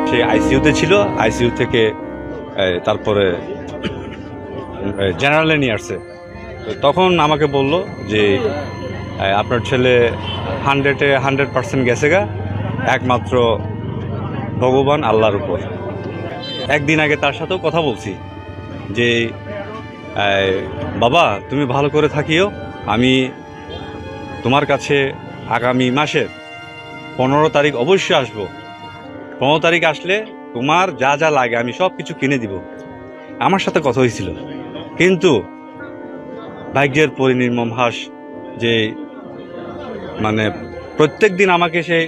সে আইসিইউতে ছিল, আইসিইউ থেকে তারপরে জেনারেলে নিয়ে আসছে। তখন আমাকে বলল যে আপনার ছেলে 100% গেছে গা, একমাত্র ভগবান আল্লাহর উপর। একদিন আগে তার সাথেও কথা বলছি যে বাবা তুমি ভালো করে থাকিও, আমি তোমার কাছে আগামী মাসের 15 তারিখ অবশ্যই আসবো। 15 তারিখ আসলে তোমার যা যা লাগে আমি সব কিছু কিনে দিব। আমার সাথে কথা হয়েছিল, কিন্তু ভাগ্যের পরিনির্মম হাস যে মানে প্রত্যেক দিন আমাকে সে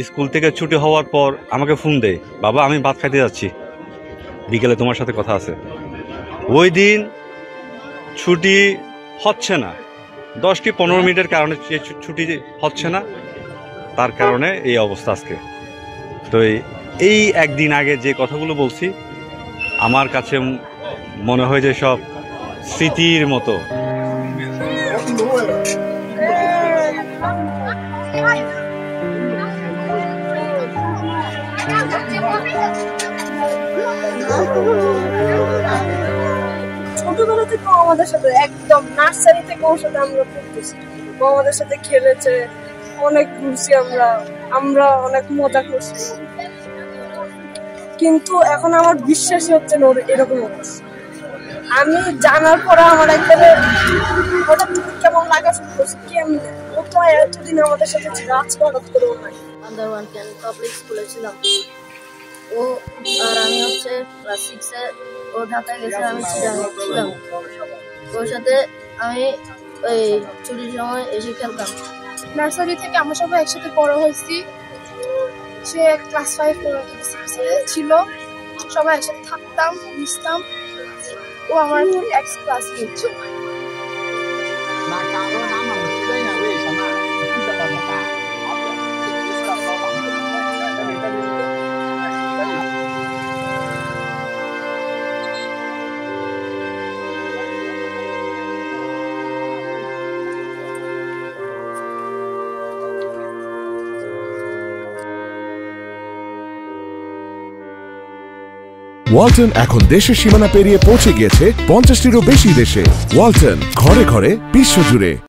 স্কুল থেকে ছুটি হওয়ার পর আমাকে ফোন দেয়, বাবা আমি ভাত খাইতে যাচ্ছি, বিকেলে তোমার সাথে কথা আছে। ওই দিন ছুটি হচ্ছে না, 10 কি 15 মিনিটের কারণে ছুটি হচ্ছে না, তার কারণে এই অবস্থা আজকে। তো এই একদিন আগে যে কথাগুলো বলছি আমার কাছে মনে হয় যে সব স্মৃতির মতো। ছোটবেলা থেকে আমাদের সাথে একদম নার্সারি থেকে ওর সাথে আমরা পড়তেছি, আমাদের সাথে খেলেছে, অনেক ঘুরছি, আমরা অনেক মজা করছি। কিন্তু এখন আমার বিশ্বাসই হচ্ছে না ওর এরকম অবস্থা। আমি জানার পরে আমার একবারে হঠাৎ কেমন লাগা শুরু করছে, কেমন ও তো এতদিন আমাদের সাথে ছিল, আজকে হঠাৎ করে ও নাই। আন্ডারওয়ান ক্যান পাবলিক স্কুলে ছিলাম, ও আর আমি হচ্ছে ক্লাস 6-এ ও ঢাকায় গেছে, আমি চিটাগাংয়ে ছিলাম। ওর সাথে আমি ওই ছুটির সময় এসে খেলতাম। নার্সারি থেকে আমরা সবাই একসাথে বড় হয়েছি। সে ক্লাস 5 ছিল, সবাই একসাথে থাকতাম, মিশতাম। ও আমার এক্স ক্লাসমেট। ওয়ালটন এখন দেশের সীমানা পেরিয়ে পৌঁছে গিয়েছে 50টিরও বেশি দেশে। ওয়ালটন, ঘরে ঘরে বিশ্বজুড়ে।